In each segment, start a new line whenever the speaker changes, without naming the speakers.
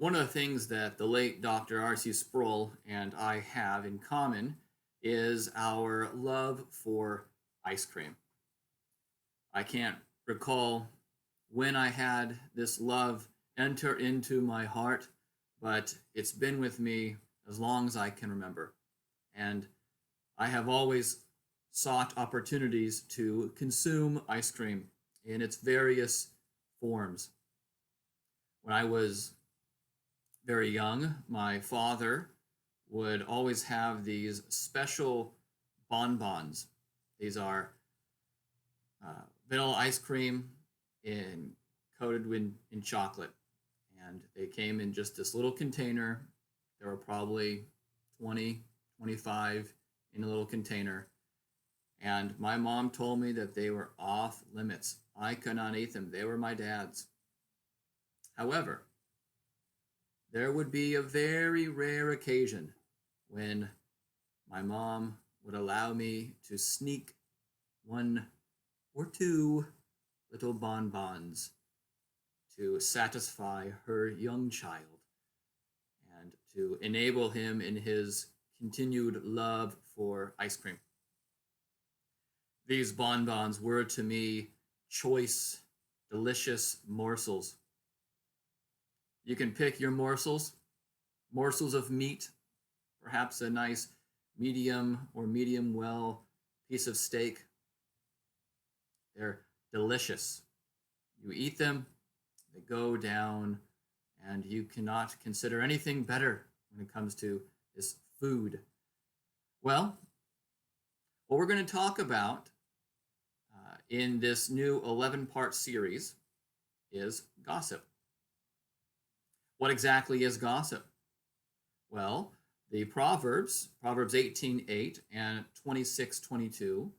One of the things that the late Dr. R.C. Sproul and I have in common is our love for ice cream. I can't recall when I had this love enter into my heart, but it's been with me as long as I can remember. And I have always sought opportunities to consume ice cream in its various forms. When I was very young, my father would always have these special bonbons. These are vanilla ice cream in coated in chocolate, and they came in just this little container. There were probably 20, 25 in a little container, and my mom told me that they were off limits. I could not eat them. They were my dad's. However, there would be a very rare occasion when my mom would allow me to sneak one or two little bonbons to satisfy her young child and to enable him in his continued love for ice cream. These bonbons were to me choice, delicious morsels. You can pick your morsels of meat, perhaps a nice medium or medium well piece of steak. They're delicious. You eat them, they go down, and you cannot consider anything better when it comes to this food. Well, what we're going to talk about in this new 11-part series is gossip. What exactly is gossip? Well, the Proverbs 18:8 and 26:22,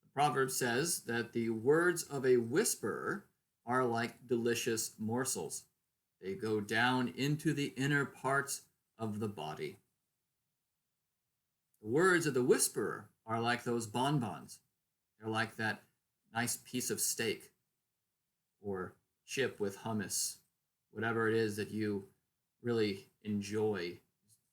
the proverb says that the words of a whisperer are like delicious morsels. They go down into the inner parts of the body. The words of the whisperer are like those bonbons. They're like that nice piece of steak or chip with hummus, whatever it is that you really enjoy,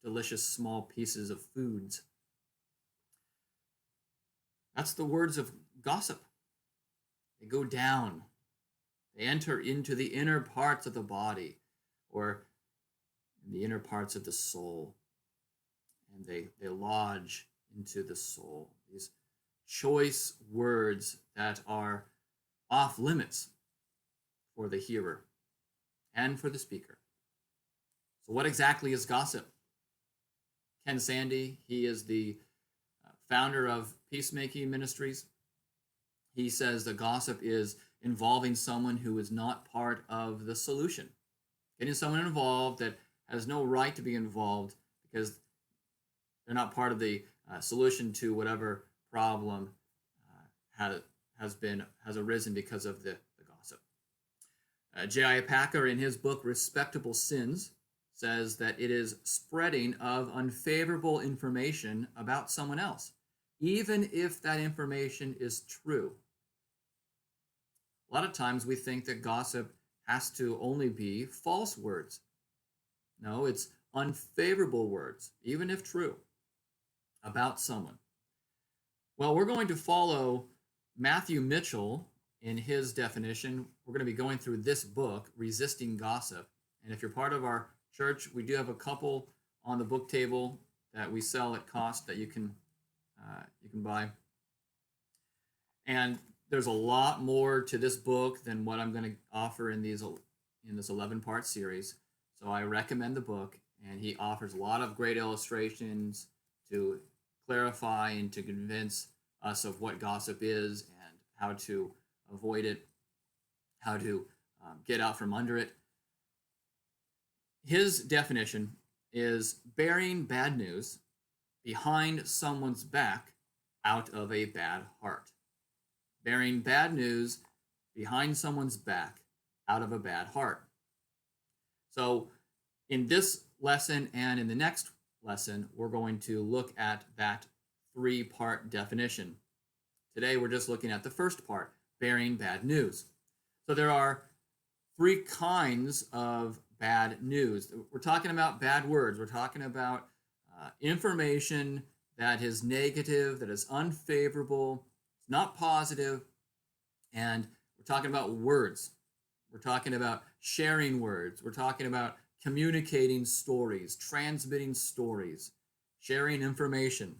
delicious small pieces of foods. That's the words of gossip. They go down, they enter into the inner parts of the body or in the inner parts of the soul, and they lodge into the soul. These choice words that are off limits for the hearer and for the speaker. So, what exactly is gossip? Ken Sande, he is the founder of Peacemaking Ministries. He says that gossip is involving someone who is not part of the solution, getting someone involved that has no right to be involved because they're not part of the solution to whatever problem has arisen because of the gossip. J.I. Packer, in his book Respectable Sins, says that it is spreading of unfavorable information about someone else, even if that information is true. A lot of times we think that gossip has to only be false words. No, it's unfavorable words, even if true, about someone. Well, we're going to follow Matthew Mitchell in his definition. We're going to be going through this book, Resisting Gossip. And if you're part of our church, we do have a couple on the book table that we sell at cost that you can buy. And there's a lot more to this book than what I'm going to offer in this 11-part series. So I recommend the book, and he offers a lot of great illustrations to clarify and to convince us of what gossip is and how to avoid it, how to get out from under it. His definition is bearing bad news behind someone's back out of a bad heart. Bearing bad news behind someone's back out of a bad heart. So in this lesson and in the next lesson, we're going to look at that 3-part definition. Today, we're just looking at the first part, bearing bad news. So there are 3 kinds of bad news. We're talking about bad words. We're talking about information that is negative, that is unfavorable, it's not positive, and we're talking about words. We're talking about sharing words. We're talking about communicating stories, transmitting stories, sharing information.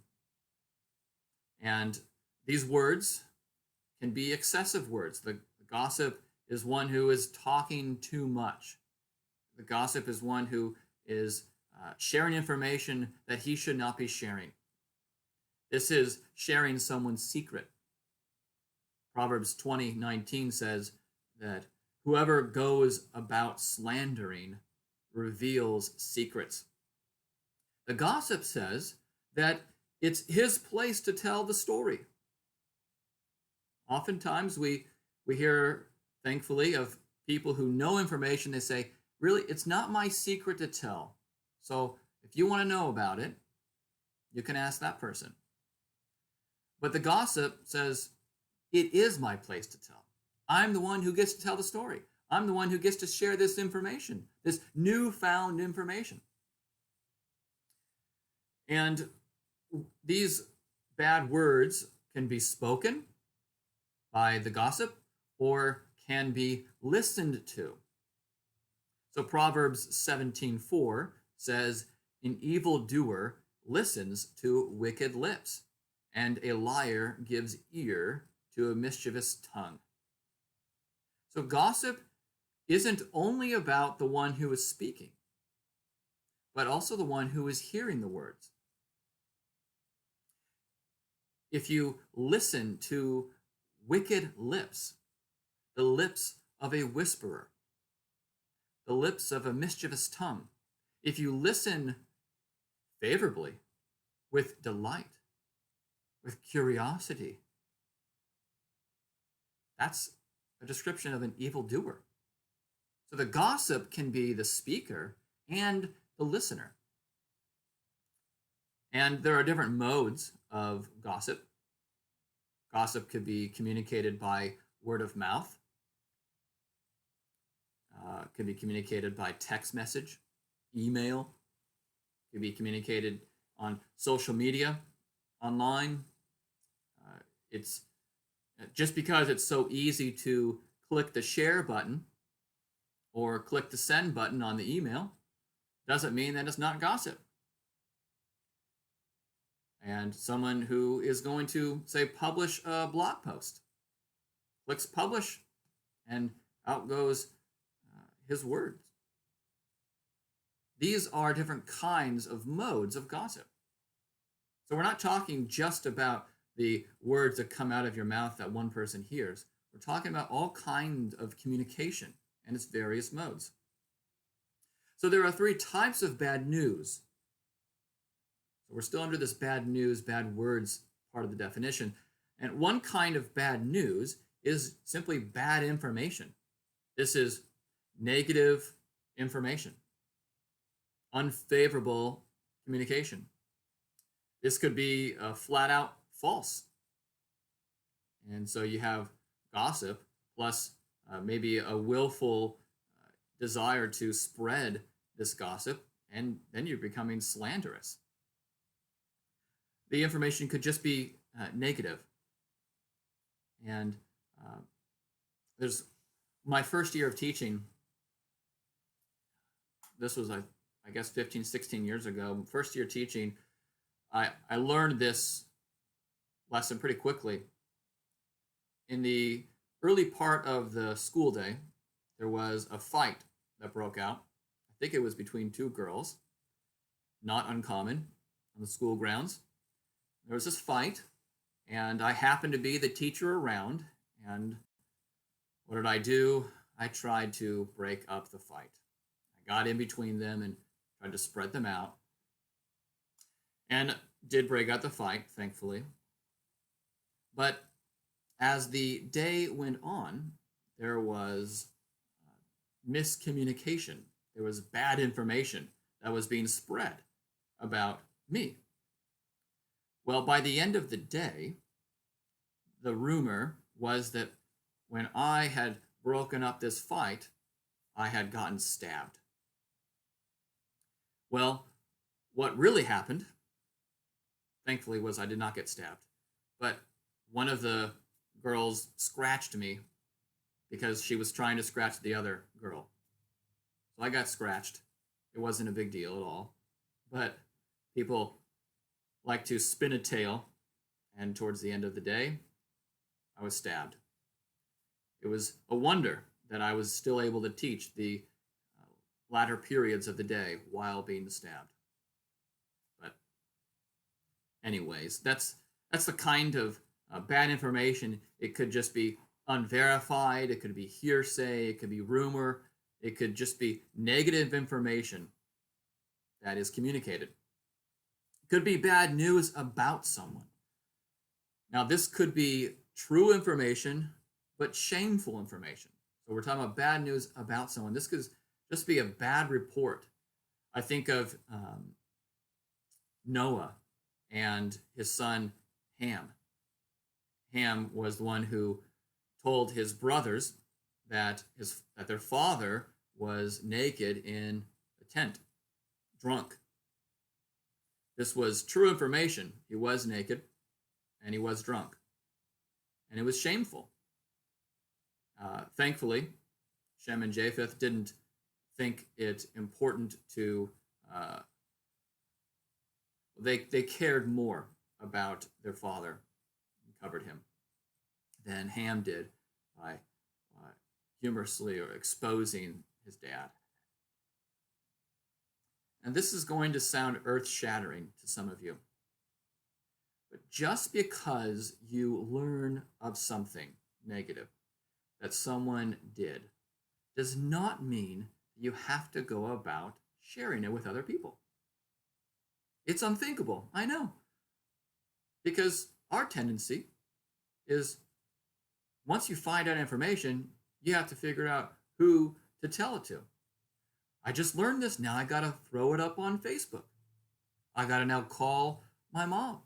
And these words can be excessive words. The gossip is one who is talking too much. The gossip is one who is sharing information that he should not be sharing. This is sharing someone's secret. Proverbs 20:19 says that whoever goes about slandering reveals secrets. The gossip says that it's his place to tell the story. Oftentimes we hear, thankfully, of people who know information. They say, really, it's not my secret to tell. So if you want to know about it, you can ask that person. But the gossip says, it is my place to tell. I'm the one who gets to tell the story. I'm the one who gets to share this information, this newfound information. And these bad words can be spoken by the gossip or can be listened to. So Proverbs 17:4 says, an evildoer listens to wicked lips, and a liar gives ear to a mischievous tongue. So gossip isn't only about the one who is speaking, but also the one who is hearing the words. If you listen to wicked lips, the lips of a whisperer, the lips of a mischievous tongue, if you listen favorably, with delight, with curiosity, that's a description of an evildoer. So the gossip can be the speaker and the listener. And there are different modes of gossip. Gossip could be communicated by word of mouth, could be communicated by text message, email, could be communicated on social media, online. It's just because it's so easy to click the share button or click the send button on the email doesn't mean that it's not gossip. And someone who is going to, say, publish a blog post, clicks publish, and out goes his words. These are different kinds of modes of gossip. So we're not talking just about the words that come out of your mouth that one person hears. We're talking about all kinds of communication and its various modes. So there are three types of bad news. So we're still under this bad news, bad words part of the definition. And one kind of bad news is simply bad information. This is negative information, unfavorable communication. This could be flat out false. And so you have gossip plus maybe a willful desire to spread this gossip, and then you're becoming slanderous. The information could just be negative. And there's my first year of teaching. This was, I guess, 15, 16 years ago. First year teaching, I learned this lesson pretty quickly. In the early part of the school day, there was a fight that broke out. I think it was between two girls, not uncommon on the school grounds. There was this fight, and I happened to be the teacher around, and what did I do? I tried to break up the fight. I got in between them and tried to spread them out, and did break out the fight, thankfully. But as the day went on, there was miscommunication. There was bad information that was being spread about me. Well, by the end of the day, the rumor was that when I had broken up this fight, I had gotten stabbed. Well, what really happened, thankfully, was I did not get stabbed. But one of the girls scratched me because she was trying to scratch the other girl. So I got scratched. It wasn't a big deal at all. But people like to spin a tale, and towards the end of the day, I was stabbed. It was a wonder that I was still able to teach the latter periods of the day while being stabbed. But anyways, that's the kind of bad information. It could just be unverified. It could be hearsay. It could be rumor. It could just be negative information that is communicated. It could be bad news about someone. Now, this could be true information, but shameful information. So we're talking about bad news about someone. This could just be a bad report. I think of Noah and his son Ham. Ham was the one who told his brothers that their father was naked in a tent, drunk. This was true information. He was naked and he was drunk. And it was shameful. Thankfully, Shem and Japheth didn't think it important to, they cared more about their father and covered him than Ham did by humorously or exposing his dad. And this is going to sound earth-shattering to some of you. But just because you learn of something negative that someone did does not mean you have to go about sharing it with other people. It's unthinkable, I know. Because our tendency is once you find out information, you have to figure out who to tell it to. I just learned this, now I gotta throw it up on Facebook. I gotta now call my mom.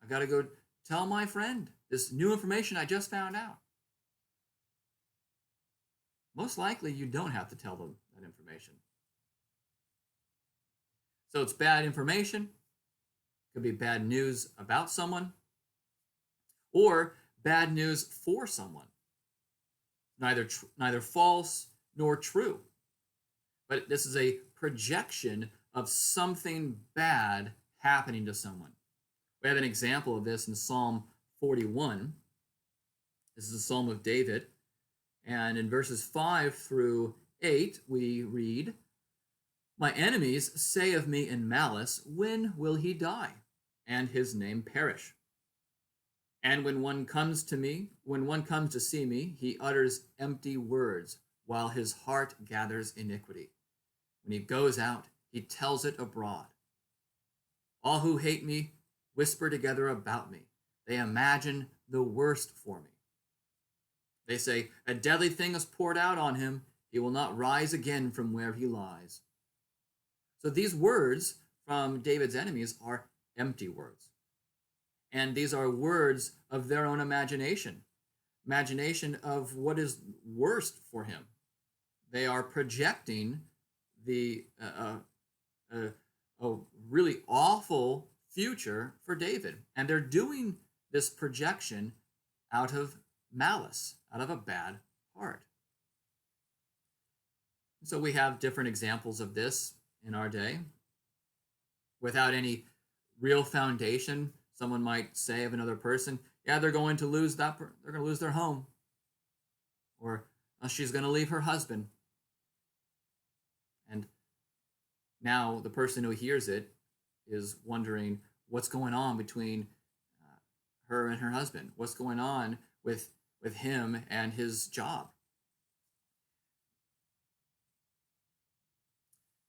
I gotta go tell my friend this new information I just found out. Most likely you don't have to tell them that information. So it's bad information, it could be bad news about someone, or bad news for someone. Neither false nor true. But this is a projection of something bad happening to someone. We have an example of this in Psalm 41. This is a psalm of David. And in verses 5 through 8, we read, "My enemies say of me in malice, when will he die, and his name perish? And when one comes to see me, he utters empty words, while his heart gathers iniquity. When he goes out, he tells it abroad. All who hate me whisper together about me. They imagine the worst for me. They say, a deadly thing is poured out on him. He will not rise again from where he lies." So these words from David's enemies are empty words. And these are words of their own imagination of what is worst for him. They are projecting a really awful future for David. And they're doing this projection out of malice, out of a bad heart. So we have different examples of this in our day. Without any real foundation, someone might say of another person, yeah, they're going to lose they're going to lose their home. Or she's going to leave her husband. And now the person who hears it is wondering what's going on between her and her husband. What's going on with him and his job.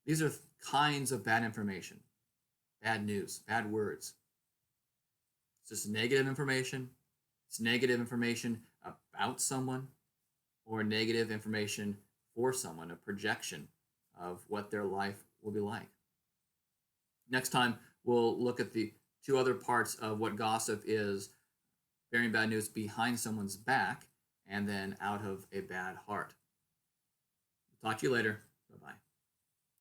These are kinds of bad information, bad news, bad words. It's just negative information. It's negative information about someone or negative information for someone, a projection of what their life will be like. Next time, we'll look at the two other parts of what gossip is: bearing bad news behind someone's back and then out of a bad heart. Talk to you later.